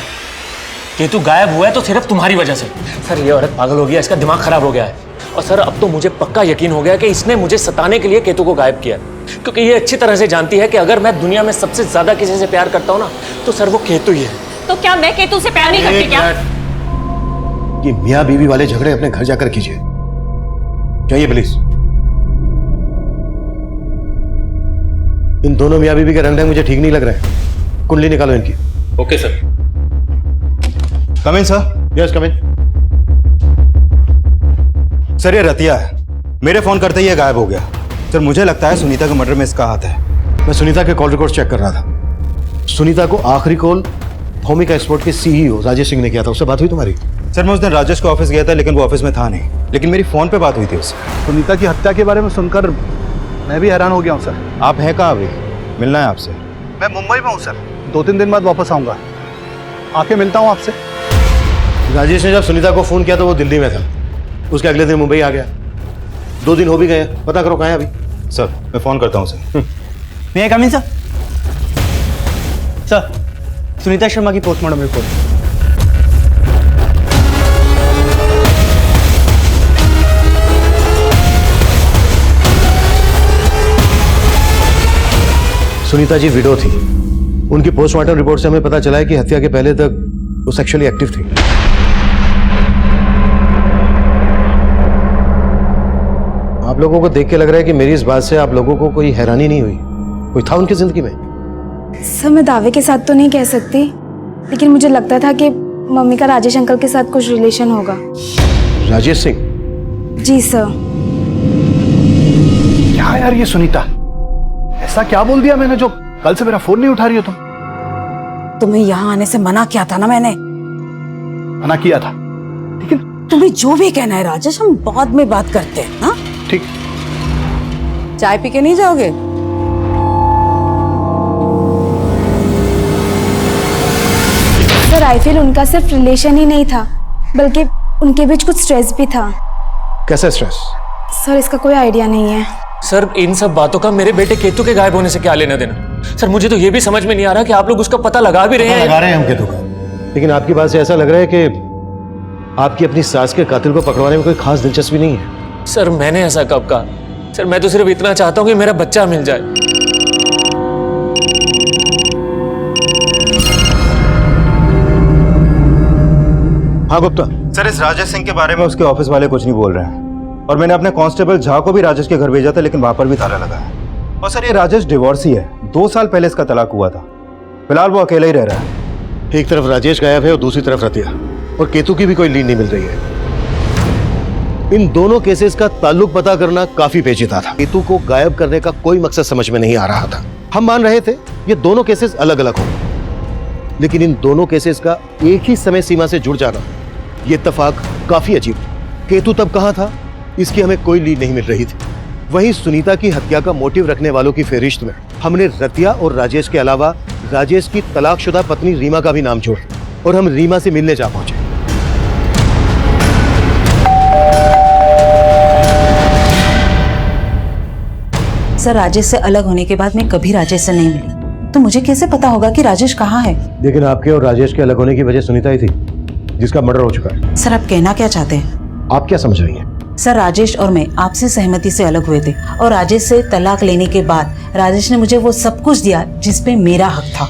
केतु गायब हुआ है तो सिर्फ तुम्हारी वजह से। सर ये औरत पागल हो गया, इसका दिमाग खराब हो गया है। और सर अब तो मुझे पक्का यकीन हो गया कि इसने मुझे सताने के लिए केतु को गायब किया, क्योंकि ये अच्छी तरह से जानती है कि अगर मैं दुनिया में सबसे ज्यादा किसी से प्यार करता हूँ ना तो सर वो केतु ही है। तो क्या मैं केतु से प्यार नहीं करती क्या? ये मियाँ बीवी वाले झगड़े अपने घर जाकर कीजिए। जाइए प्लीज। इन दोनों मियाँ बीवी के रंग ढंग मुझे ठीक नहीं लग रहे हैं। कुंडली निकालो इनकी। Okay sir. Come in sir. Yes come in. Sir ये रतिया है, मेरे फोन करते ही ये गायब हो गया। सर मुझे लगता है सुनीता के मर्डर में इसका हाथ है। मैं सुनीता के कॉल रिकॉर्ड चेक कर रहा था। सुनीता को आखिरी कॉल होमिका एक्सपोर्ट के सीईओ राजेश सिंह ने किया था। उससे बात हुई तुम्हारी? सर मैं उस दिन राजेश के ऑफिस गया था, लेकिन वो ऑफिस में था नहीं, लेकिन मेरी फोन पे बात हुई थी उससे। सुनीता की हत्या के बारे में सुनकर मैं भी हैरान हो गया हूँ सर। आप हैं कहाँ अभी? मिलना है आपसे। मैं मुंबई में हूँ सर, 2-3 दिन बाद वापस आऊँगा, आके मिलता हूँ आपसे। राजेश ने जब सुनीता को फोन किया तो वो दिल्ली में था, उसके अगले दिन मुंबई आ गया। 2 दिन हो भी गए, पता करो कहाँ है अभी। सर मैं फोन करता हूँ उसे। मैं कम in sir. Sir Sunita Sharma की postmortem report. Sunita ji window थी। उनकी पोस्टमार्टम रिपोर्ट से हमें पता चला है कि हत्या के पहले तक वो सेक्सुअली एक्टिव थी। लोगों को देख के लग रहा है कि मेरी इस बात से आप लोगों को कोई हैरानी नहीं हुई। कोई था उनकी जिंदगी में? सर मैं दावे के साथ तो नहीं कह सकती, लेकिन मुझे लगता था कि मम्मी का राजेश अंकल के साथ कुछ रिलेशन होगा। राजेश सिंह? जी सर। क्या यार ये सुनीता, ऐसा क्या बोल दिया मैंने जो कल से मेरा फोन नहीं उठा रही हो तुम? तुम्हें यहाँ आने से मना किया था ना मैंने। मना किया था, लेकिन तुम्हें जो भी कहना है राजेश, हम बाद में बात करते हैं ना। ठीक। चाय पी के नहीं जाओगे? सर आई फील उनका सिर्फ रिलेशन ही नहीं था, बल्कि उनके बीच कुछ स्ट्रेस भी था। कैसा स्ट्रेस? सर इसका कोई आइडिया नहीं है। सर इन सब बातों का मेरे बेटे केतु के गायब होने से क्या लेना देना? सर मुझे तो ये भी समझ में नहीं आ रहा कि आप लोग उसका पता लगा भी रहे हैं। लगा रहे हैं हम केतु का, लेकिन आपकी बात से ऐसा लग रहा है कि आपकी अपनी सास के कातिल को पकड़वाने में कोई खास दिलचस्पी नहीं है। सर मैंने ऐसा कब कहा? सर मैं तो सिर्फ इतना चाहता हूं कि मेरा बच्चा मिल जाए। हाँ गुप्ता सर, इस राजेश सिंह के बारे में उसके ऑफिस वाले कुछ नहीं बोल रहे हैं, और मैंने अपने कांस्टेबल झा को भी राजेश के घर भेजा था, लेकिन वहां पर भी ताला लगा है। और सर ये राजेश डिवोर्सी है, 2 साल पहले इसका तलाक हुआ था। फिलहाल वो अकेला ही रह रहा है। एक तरफ राजेश गायब है और दूसरी तरफ रतिया, और केतु की भी कोई लीड नहीं मिल रही है। इन दोनों केसेस का ताल्लुक पता करना काफी पेचीदा था। केतु को गायब करने का कोई मकसद समझ में नहीं आ रहा था। हम मान रहे थे ये दोनों केसेस अलग अलग हो, लेकिन इन दोनों केसेस का एक ही समय सीमा से जुड़ जाना, ये इत्तेफाक काफी अजीब। केतु तब कहां था, इसकी हमें कोई लीड नहीं मिल रही थी। वहीं सुनीता की हत्या का मोटिव रखने वालों की फेहरिस्त में हमने रतिया और राजेश के अलावा राजेश की तलाकशुदा पत्नी रीमा का भी नाम जोड़ा, और हम रीमा से मिलने जा पहुंचे। सर राजेश से अलग होने के बाद मैं कभी राजेश से नहीं मिली, तो मुझे कैसे पता होगा कि राजेश कहाँ है? लेकिन आपके और राजेश के अलग होने की वजह सुनीता ही थी, जिसका मर्डर हो चुका है। सर आप कहना क्या चाहते हैं? आप क्या समझ रही हैं? सर राजेश और मैं आपसे सहमति से अलग हुए थे, और राजेश से तलाक लेने के बाद राजेश ने मुझे वो सब कुछ दिया जिस पे मेरा हक था।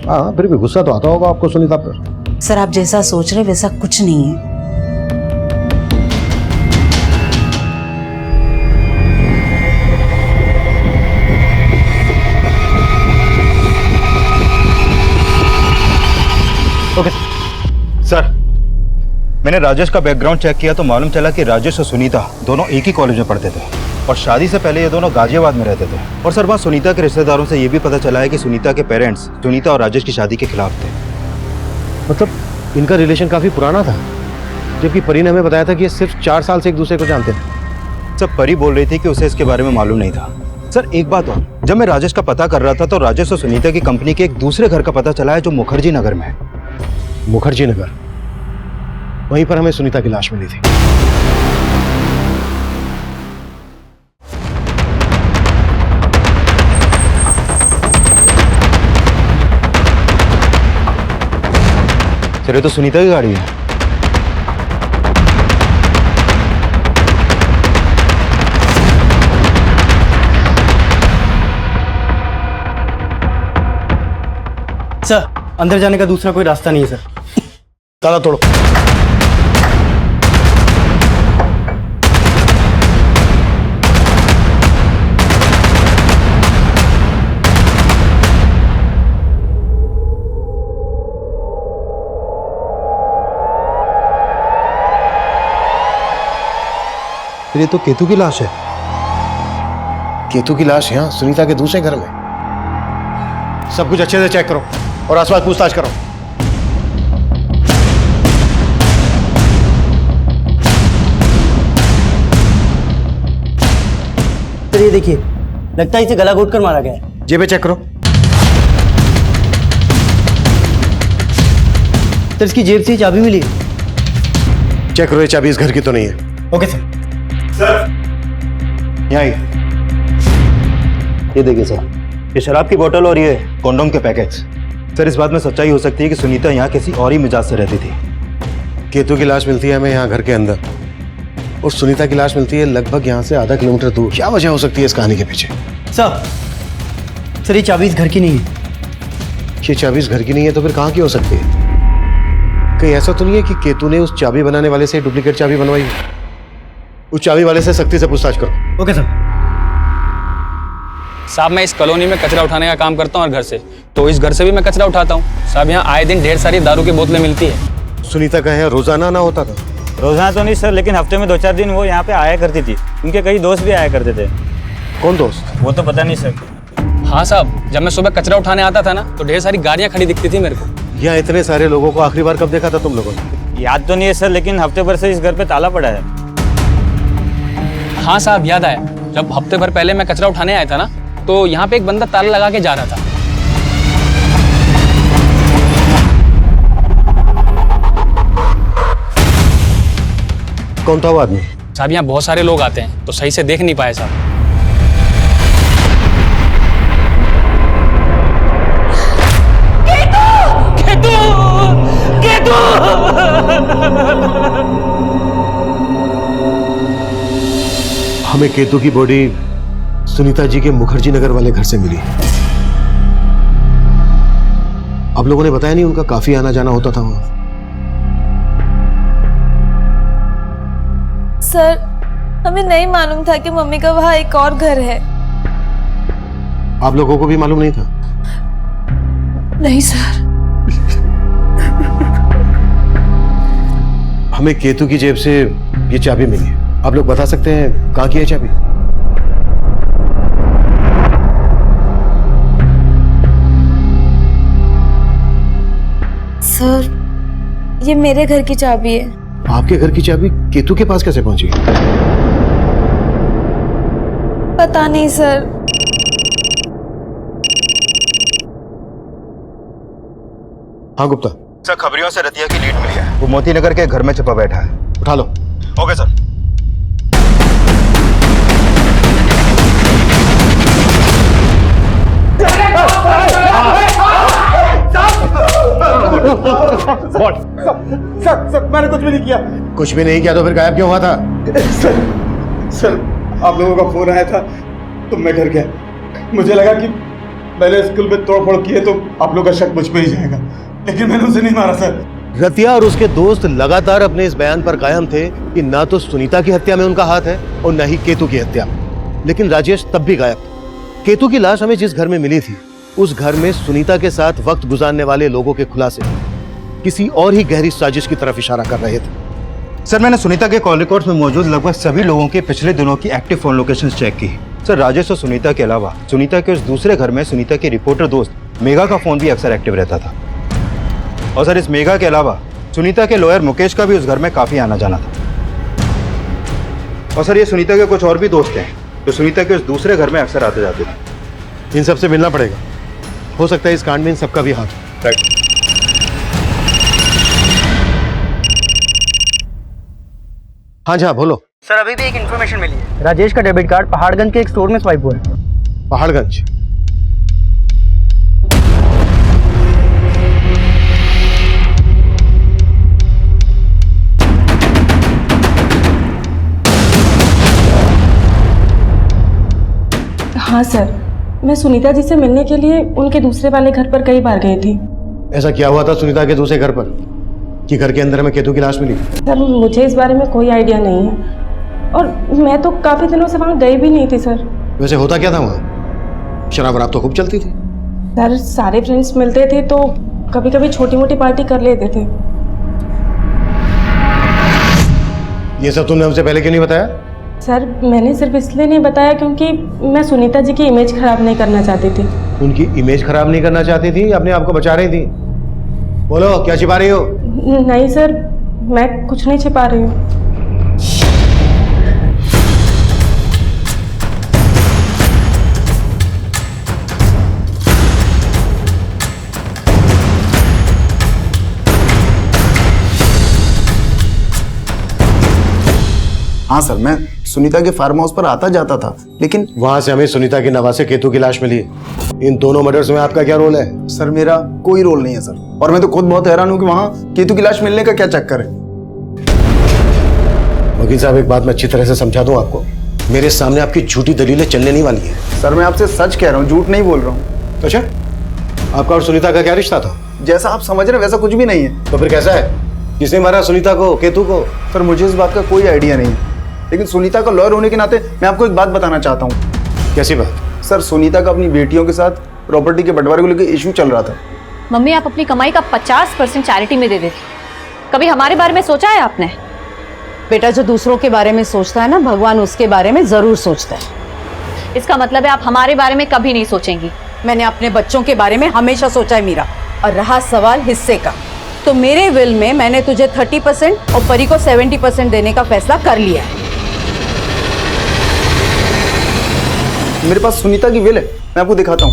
हाँ, फिर भी गुस्सा तो आता होगा आपको सुनीता पर। सर आप जैसा सोच रहे वैसा कुछ नहीं है। ओके सर, मैंने राजेश का बैकग्राउंड चेक किया तो मालूम चला कि राजेश और सुनीता दोनों एक ही कॉलेज में पढ़ते थे, और शादी से पहले ये दोनों गाजियाबाद में रहते थे। और सर वहाँ सुनीता के रिश्तेदारों से ये भी पता चला है कि सुनीता के पेरेंट्स सुनीता और राजेश की शादी के खिलाफ थे। मतलब इनका रिलेशन काफी पुराना था, जबकि परी ने हमें बताया था कि ये सिर्फ 4 साल से एक दूसरे को जानते थे। सर परी बोल रही थी कि उसे इसके बारे में मालूम नहीं था। सर एक बात और, जब मैं राजेश का पता कर रहा था तो राजेश और सुनीता की कंपनी के एक दूसरे घर का पता चला है जो मुखर्जी नगर में है। मुखर्जी नगर, वहीं पर हमें सुनीता की लाश मिली थी। सर ये तो सुनीता की गाड़ी है। सर अंदर जाने का दूसरा कोई रास्ता नहीं है सर। ताला तोड़ो। ये तो केतु की लाश है। केतु की लाश यहाँ सुनीता के दूसरे घर में। सब कुछ अच्छे से चेक करो और आसपास पूछताछ करो। सर ये देखिए, लगता है इसे गला घोट कर मारा गया है। जेबें चेक करो। सर इसकी जेब से चाबी मिली है। चेक करो, ये चाबी इस घर की तो नहीं है। Okay sir. यहाँ ये देखिए सर, ये शराब की बोतल और ये कॉन्डोम के पैकेट्स। सर इस बात में सच्चाई हो सकती है कि सुनीता यहाँ किसी और ही मिजाज से रहती थी। केतु की लाश मिलती है हमें यहाँ घर के अंदर, और सुनीता की लाश मिलती है लगभग यहाँ से आधा किलोमीटर दूर। क्या वजह हो सकती है इस कहानी के पीछे? सर ये चाबी इस घर की नहीं है। ये चाबी इस घर की नहीं है तो फिर कहाँ की हो सकती है? कहीं ऐसा तो नहीं है कि केतु ने उस चाबी बनाने वाले से डुप्लीकेट चाबी बनवाई? उस चाबी वाले से सख्ती से पूछताछ करो। Okay sir. साहब मैं इस कॉलोनी में कचरा उठाने का काम करता हूँ और घर से, तो इस घर से भी मैं कचरा उठाता हूँ। साहब यहाँ आए दिन ढेर सारी दारू की बोतलें मिलती है। सुनीता का यहाँ रोजाना ना होता था? रोजाना तो नहीं सर, लेकिन हफ्ते में 2-4 दिन वो यहाँ पे आया करती थी। उनके कई दोस्त भी आया करते थे। कौन दोस्त? वो तो पता नहीं सर। हाँ साहब, जब मैं सुबह कचरा उठाने आता था ना तो ढेर सारी गाड़ियाँ खड़ी दिखती थी मेरे को। यहाँ इतने सारे लोगों को आखिरी बार कब देखा था तुम लोगों ने? याद तो नहीं है सर, लेकिन हफ्ते भर से इस घर पे ताला पड़ा है। हाँ साहब याद आया, जब हफ्ते भर पहले मैं कचरा उठाने आया था ना तो यहाँ पे एक बंदा ताला लगा के जा रहा था। कौन था वो आदमी? साहब यहाँ बहुत सारे लोग आते हैं तो सही से देख नहीं पाए साहब। हमें केतु की बॉडी सुनीता जी के मुखर्जी नगर वाले घर से मिली। आप लोगों ने बताया नहीं, उनका काफी आना जाना होता था वहां। सर हमें नहीं मालूम था कि मम्मी का वहाँ एक और घर है। आप लोगों को भी मालूम नहीं था? नहीं सर। हमें केतु की जेब से ये चाबी मिली है। आप लोग बता सकते हैं कहाँ की है चाबी? सर ये मेरे घर की चाबी है। आपके घर की चाबी केतु के पास कैसे पहुंची? पता नहीं सर। हाँ गुप्ता। सर खबरियों से रतिया की लीड मिली है। वो मोती नगर के घर में छिपा बैठा है। उठा लो। Okay sir. सर मैंने कुछ भी नहीं किया। कुछ भी नहीं किया तो फिर गायब क्यों हुआ था? सर आप लोगों का फोन आया था तो मैं डर गया। मुझे लगा कि मैंने स्कूल में तोड़फोड़ की है तो आप लोग का शक मुझ पे ही जाएगा, लेकिन मैंने उसे नहीं मारा सर। रतिया और उसके दोस्त लगातार अपने इस बयान पर कायम थे कि ना तो सुनीता की हत्या में उनका हाथ है और न ही केतु की हत्या में। लेकिन राजेश तब भी गायब था। केतु की लाश हमें जिस घर में मिली थी, उस घर में सुनीता के साथ वक्त गुजारने वाले लोगों के खुलासे किसी और ही गहरी साजिश की तरफ इशारा कर रहे थे। सर मैंने सुनीता के कॉल रिकॉर्ड्स में मौजूद लगभग सभी लोगों के पिछले दिनों की एक्टिव फोन लोकेशंस चेक की। सर राजेश और सुनीता के अलावा सुनीता के उस दूसरे घर में सुनीता के रिपोर्टर दोस्त मेघा का फोन भी अक्सर एक्टिव रहता था। और सर इस मेघा के अलावा सुनीता के लॉयर मुकेश का भी उस घर में काफी आना जाना था। और सर ये सुनीता के कुछ और भी दोस्त हैं जो सुनीता के उस दूसरे घर में अक्सर आते जाते थे। इन सबसे मिलना पड़ेगा। हो सकता है इस कांड में इन सबका भी हाथ हो। राइट। हाँ जी हाँ बोलो। सर अभी भी एक इन्फॉर्मेशन मिली है। राजेश का डेबिट कार्ड पहाड़गंज के एक स्टोर में स्वाइप हुआ है। पहाड़गंज? हाँ सर, मैं सुनीता जी से मिलने के लिए उनके दूसरे वाले घर पर कई बार गई थी। ऐसा क्या हुआ था सुनीता के दूसरे घर पर कि घर के अंदर में केतु की लाश मिली? सर मुझे इस बारे में कोई आइडिया नहीं है और मैं तो काफी दिनों से वहाँ गई भी नहीं थी सर। वैसे होता क्या था वहाँ? शराब वराब तो खूब चलती थी। सर सारे फ्रेंड्स मिलते थे तो कभी कभी छोटी मोटी पार्टी कर लेते थे। ये सब तुमने हमसे पहले क्यों नहीं बताया? सर मैंने सिर्फ इसलिए नहीं बताया क्योंकि मैं सुनीता जी की इमेज खराब नहीं करना चाहती थी। उनकी इमेज खराब नहीं करना चाहती थी या अपने आप को बचा रही थी? बोलो क्या छिपा रही हो? नहीं सर, मैं कुछ नहीं छिपा रही हूँ। हाँ सर, मैं सुनीता के फार्म हाउस पर आता जाता था, लेकिन वहां से हमें सुनीता की नवासे केतु की लाश मिली है। इन दोनों मर्डर्स में आपका क्या रोल है? सर मेरा कोई रोल नहीं है सर, और मैं तो खुद बहुत हैरान हूँ कि वहाँ केतु की लाश मिलने का क्या चक्कर है। वकील साहब एक बात मैं अच्छी तरह से समझा दूं आपको, मेरे सामने आपकी झूठी दलीलें चलने नहीं वाली है। सर मैं आपसे सच कह रहा हूँ, झूठ नहीं बोल रहा हूँ। अच्छा, आपका और सुनीता का क्या रिश्ता था? जैसा आप समझ रहे वैसा कुछ भी नहीं है। तो फिर कैसा है? किसने मारा सुनीता को, केतु को? सर मुझे इस बात का कोई आइडिया नहीं है, लेकिन सुनीता का लॉयर होने के नाते मैं आपको एक बात बताना चाहता हूँ। कैसी बात? सर, सुनीता का अपनी बेटियों के साथ प्रॉपर्टी के बंटवारे को लेकर इशू चल रहा था। मम्मी, आप अपनी कमाई का 50% चैरिटी में दे देती, कभी हमारे बारे में सोचा है आपने? बेटा, जो दूसरों के बारे में सोचता है ना, भगवान उसके बारे में जरूर सोचता है। इसका मतलब है आप हमारे बारे में कभी नहीं सोचेंगी। मैंने अपने बच्चों के बारे में हमेशा सोचा है मीरा। और रहा सवाल हिस्से का, तो मेरे विल में मैंने तुझे 30% और परी को 70% देने का फैसला कर लिया है। मेरे पास सुनीता की विल है, मैं आपको दिखाता हूँ।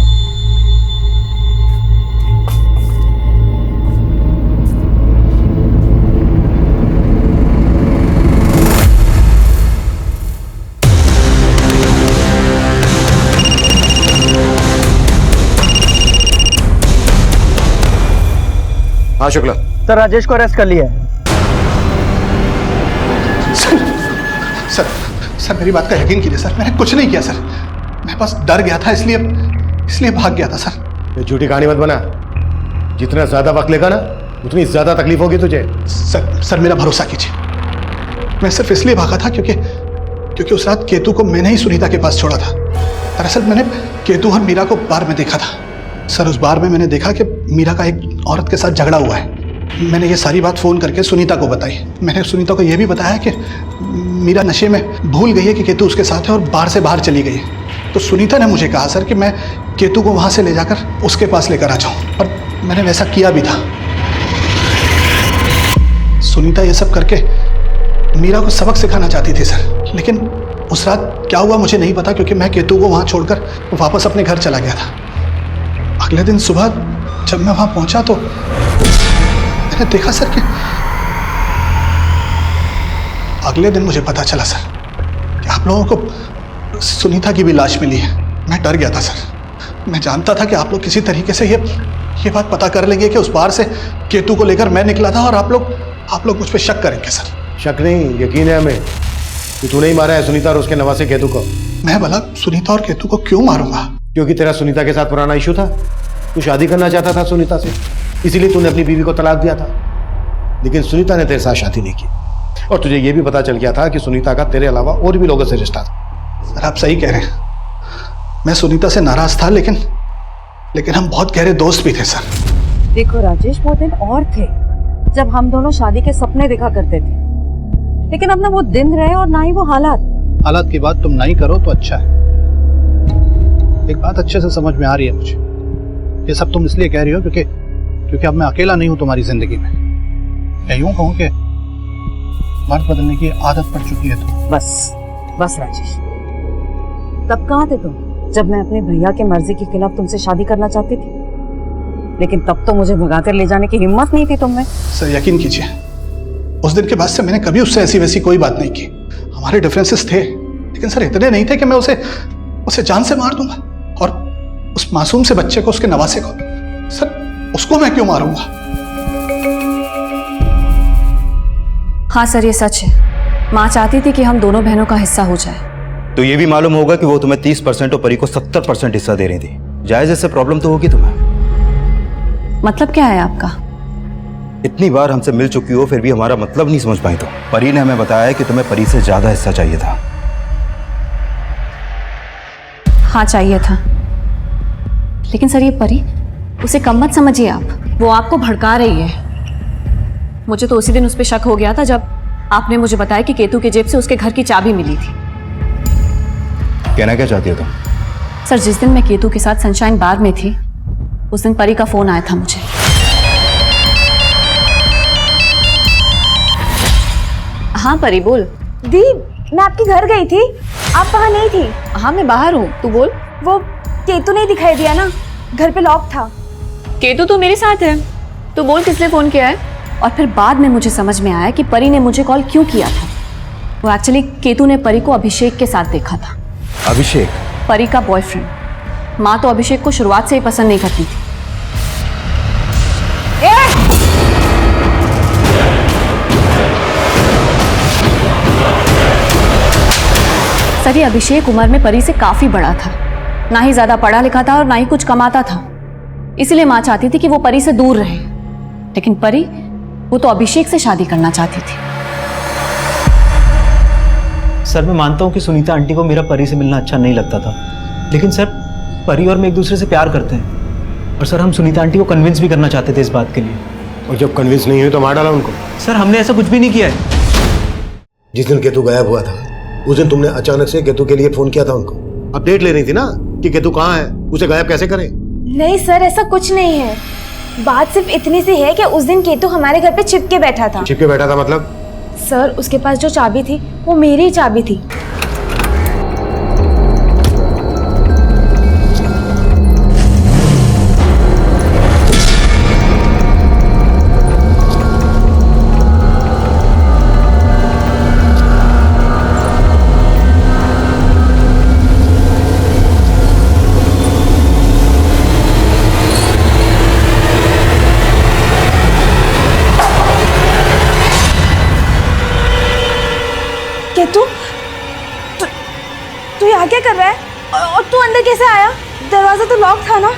हाँ शुक्ला। सर, राजेश को अरेस्ट कर लिया है। सर मेरी बात का यकीन कीजिए सर, मैंने कुछ नहीं किया सर। मैं बस डर गया था, इसलिए भाग गया था सर। ये झूठी कहानी मत बना। जितना ज्यादा वक्त लेगा ना, उतनी ज्यादा तकलीफ होगी तुझे। सर मेरा भरोसा कीजिए, मैं सिर्फ इसलिए भागा था क्योंकि उस रात केतु को मैंने ही सुनीता के पास छोड़ा था। दरअसल मैंने केतु और मीरा को बार में देखा था। सर, उस बार में मैंने देखा कि मीरा का एक औरत के साथ झगड़ा हुआ है। मैंने ये सारी बात फ़ोन करके सुनीता को बताई। मैंने सुनीता को यह भी बताया कि मीरा नशे में भूल गई है कि केतु उसके साथ है और बार से बाहर चली गई है। तो सुनीता ने मुझे कहा सर कि मैं केतु को वहाँ से ले जाकर उसके पास लेकर आ जाऊँ, और मैंने वैसा किया भी था। सुनीता ये सब करके मीरा को सबक सिखाना चाहती थी सर, लेकिन उस रात क्या हुआ मुझे नहीं पता, क्योंकि मैं केतु को वहाँ छोड़कर वापस अपने घर चला गया था। अगले दिन सुबह जब मैं वहां पहुंचा तो मैंने देखा सर कि अगले दिन मुझे पता चला सर कि आप लोगों को सुनीता की भी लाश मिली है। मैं डर गया था सर। मैं जानता था कि आप लोग किसी तरीके से ये बात पता कर लेंगे कि उस बार से केतु को लेकर मैं निकला था, और आप लोग मुझ पर शक करेंगे सर। शक नहीं, यकीन है हमें कि तूने ही मारा है सुनीता और उसके नवासे केतु को। मैं भला सुनीता और केतु को क्यों मारूंगा? क्योंकि तेरा सुनीता के साथ पुराना इशू था। तू शादी करना चाहता था सुनीता से, इसीलिए तूने अपनी बीवी को तलाक दिया था। लेकिन सुनीता ने तेरे साथ शादी नहीं की, और तुझे यह भी पता चल गया था कि सुनीता का तेरे अलावा और भी लोगों से रिश्ता था। सर, आप सही कह रहे हैं। मैं सुनीता से नाराज था, लेकिन हम बहुत गहरे दोस्त भी थे सर। देखो राजेश, वो दिन और थे जब हम दोनों शादी के सपने देखा करते थे, लेकिन अब ना वो दिन रहे और ना ही वो हालात की बात तुम नहीं करो तो अच्छा है। एक बात अच्छे से समझ में आ रही है मुझे। ये सब तुम इसलिए कह रही हो क्योंकि अब मैं अकेला नहीं हूं तुम्हारी जिंदगी में। मैं यूं कहूं कि मर्द बदलने की आदत पड़ चुकी है तुम। बस राजेश, तब कहाँ थे तुम जब मैं अपने भैया के मर्जी के खिलाफ तुमसे शादी करना चाहती थी? लेकिन तब तो मुझे भगाकर ले जाने की हिम्मत नहीं थी तुम में। सर यकीन कीजिए, उस दिन के बाद से मैंने कभी उससे ऐसी वैसी कोई बात नहीं की। हमारे डिफरेंसेस थे, लेकिन सर इतने नहीं थे कि मैं उसे जान से मार दूंगा। और उस मासूम से बच्चे को, उसके नवासे को, सर उसको मैं क्यों मारूंगा? हाँ सर, ये सच है। माँ चाहती थी कि हम दोनों बहनों का हिस्सा हो जाए। तो ये भी मालूम होगा कि वो तुम्हें 30% और परी को 70% हिस्सा दे रही थी। जायज इससे प्रॉब्लम तो होगी तुम्हें। मतलब क्या है आपका? इतनी बार हमसे मिल चुकी हो, फिर भी हमारा मतलब नहीं समझ पाई। तो परी ने हमें बताया कि तुम्हें परी से ज्यादा हिस्सा चाहिए था। हाँ चाहिए था, लेकिन सर ये परी, उसे कम मत समझिए आप। वो आपको भड़का रही है। मुझे तो उसी दिन उस पर शक हो गया था जब आपने मुझे बताया कि केतु की जेब से उसके घर की चाबी मिली थी। कहना क्या चाहती हो तुम? सर, जिस दिन मैं केतु के साथ सनशाइन बार में थी, उस दिन परी का फोन आया था मुझे। हाँ परी, बोल। दी, मैं आपके घर गई थी, आप वहाँ नहीं थी। हाँ मैं बाहर हूँ, तू बोल। वो केतु नहीं दिखाई दिया ना, घर पे लॉक था। केतु तो मेरे साथ है, तू बोल किसने फोन किया है। और फिर बाद में मुझे समझ में आया कि परी ने मुझे कॉल क्यों किया था। वो एक्चुअली केतु ने परी को अभिषेक के साथ देखा था। अभिषेक? परी का बॉयफ्रेंड। माँ तो अभिषेक को शुरुआत से ही पसंद नहीं करती थी। सर, ये अभिषेक उम्र में परी से काफी बड़ा था, ना ही ज्यादा पढ़ा लिखा था और ना ही कुछ कमाता था। इसलिए माँ चाहती थी कि वो परी से दूर रहे, लेकिन परी, वो तो अभिषेक से शादी करना चाहती थी। सर मैं मानता हूँ कि सुनीता आंटी को मेरा परी से मिलना अच्छा नहीं लगता था, लेकिन सर परी और मैं एक दूसरे से प्यार करते हैं और सर हम सुनीता आंटी को कन्विंस भी करना चाहते थे इस बात के लिए। और जब कन्विंस नहीं हुई तो मार डाला उनको? सर हमने ऐसा कुछ भी नहीं किया है। जिस दिन केतु गायब हुआ था उस दिन तुमने अचानक से केतु के लिए फोन किया था उनको, अपडेट ले रही थी ना कि केतु कहाँ है, उसे गायब कैसे करें? नहीं सर, ऐसा कुछ नहीं है। बात सिर्फ इतनी सी है कि उस दिन केतु हमारे घर पे छिप के बैठा था। छिप के बैठा था मतलब? सर उसके पास जो चाबी थी वो मेरी ही चाबी थी। तू यहाँ क्या कर रहा है? और तू अंदर कैसे आया? दरवाजा तो लॉक था ना?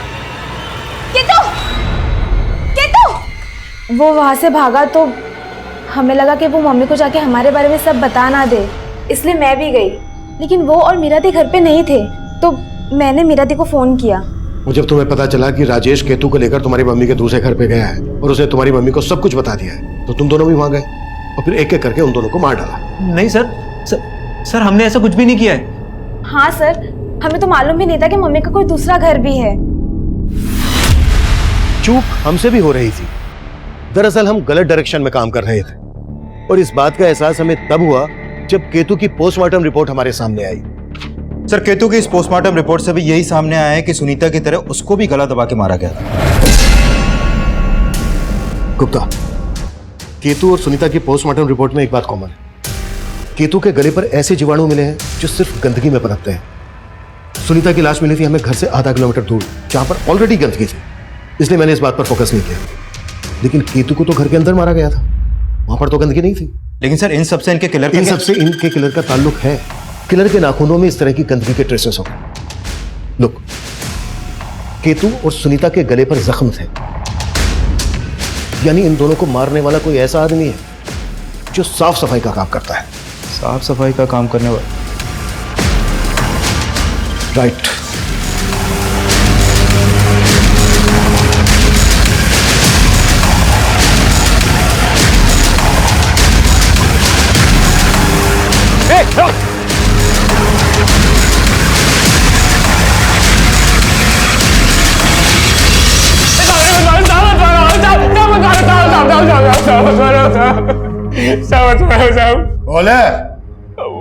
केतु! केतु! वो वहाँ से भागा तो हमें लगा कि वो मम्मी को जाके हमारे बारे में सब बता ना दे, इसलिए मैं भी गई। लेकिन वो और मीरा दी घर पे नहीं थे, तो मैंने मीरा दी को फोन किया। और जब तुम्हें पता चला कि राजेश केतु को लेकर तुम्हारी मम्मी के दूसरे घर पे गया है और उसने तुम्हारी मम्मी को सब कुछ बता दिया है, तो तुम दोनों भी वहां गए और फिर एक एक करके उन दोनों को मार डाला। नहीं सर हमने ऐसा कुछ भी नहीं किया है। हाँ सर, हमें तो मालूम भी नहीं था कि मम्मी का कोई दूसरा घर भी है। चूक हमसे भी हो रही थी। दरअसल हम गलत डायरेक्शन में काम कर रहे थे और इस बात का एहसास हमें तब हुआ जब केतु की पोस्टमार्टम रिपोर्ट हमारे सामने आई। सर केतु की इस पोस्टमार्टम रिपोर्ट से भी यही सामने आया है कि सुनीता की तरह उसको भी गला दबा के मारा गया था। गुप्ता, केतु और सुनीता की पोस्टमार्टम रिपोर्ट में एक बात कॉमन है। केतु के गले पर ऐसे जीवाणु मिले हैं जो सिर्फ गंदगी में पनपते हैं। सुनीता की लाश मिली थी हमें घर से आधा किलोमीटर दूर, जहां पर ऑलरेडी गंदगी थी, इसलिए मैंने इस बात पर फोकस नहीं किया। लेकिन केतु को तो घर के अंदर मारा गया था, वहां पर तो गंदगी नहीं थी। लेकिन सर इन सबसे इनके किलर का ताल्लुक है। किलर के नाखूनों में इस तरह की गंदगी के ट्रेसेस हो गए। लुक, केतु और सुनीता के गले पर जख्म थे, यानी इन दोनों को मारने वाला कोई ऐसा आदमी है जो साफ सफाई का काम करता है। साफ सफाई का काम करने वाला? राइट। बोले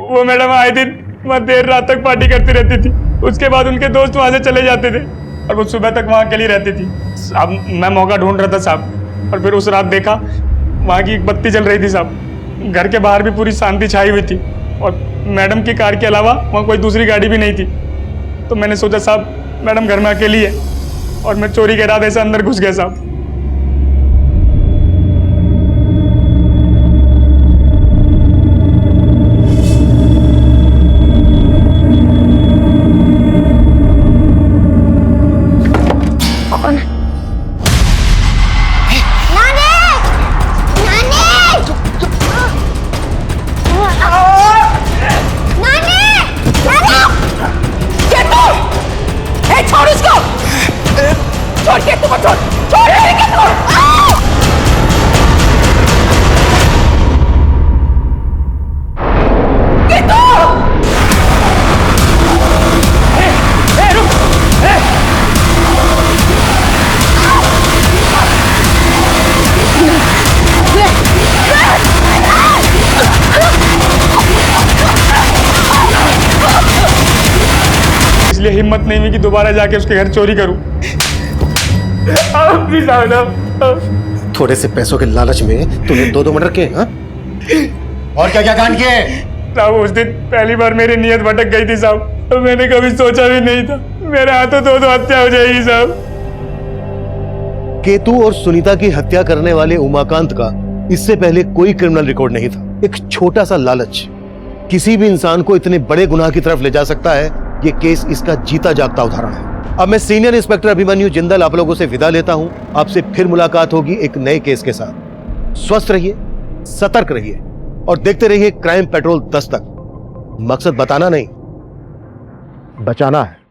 वो मैडम आए दिन वहाँ देर रात तक पार्टी करती रहती थी, उसके बाद उनके दोस्त वहाँ से चले जाते थे और वो सुबह तक वहाँ अकेली रहती थी। साहब मैं मौका ढूंढ रहा था साहब, और फिर उस रात देखा वहाँ की एक बत्ती जल रही थी साहब। घर के बाहर भी पूरी शांति छाई हुई थी और मैडम की कार के अलावा वहाँ कोई दूसरी गाड़ी भी नहीं थी। तो मैंने सोचा साहब मैडम घर में अकेली है और मैं चोरी के इरादे से अंदर घुस गया साहब। इसलिए हिम्मत नहीं हुई कि दोबारा जाके उसके घर चोरी करूं। थोड़े से पैसों के लालच में तूने दो मर्डर किए, हाँ? और क्या क्या कांड किए? साहब उस दिन पहली बार मेरी नीयत भटक गई थी साहब, तो मैंने कभी सोचा भी नहीं था मेरे हाथों दो हत्या हो जाएगी साहब। केतु और सुनीता की हत्या करने वाले उमाकांत का इससे पहले कोई क्रिमिनल रिकॉर्ड नहीं था। एक छोटा सा लालच किसी भी इंसान को इतने बड़े गुनाह की तरफ ले जा सकता है। ये केस इसका जीता जागता उदाहरण है। अब मैं सीनियर इंस्पेक्टर अभिमन्यु जिंदल आप लोगों से विदा लेता हूं। आपसे फिर मुलाकात होगी एक नए केस के साथ। स्वस्थ रहिए, सतर्क रहिए और देखते रहिए क्राइम पेट्रोल 10 तक। मकसद बताना नहीं, बचाना है।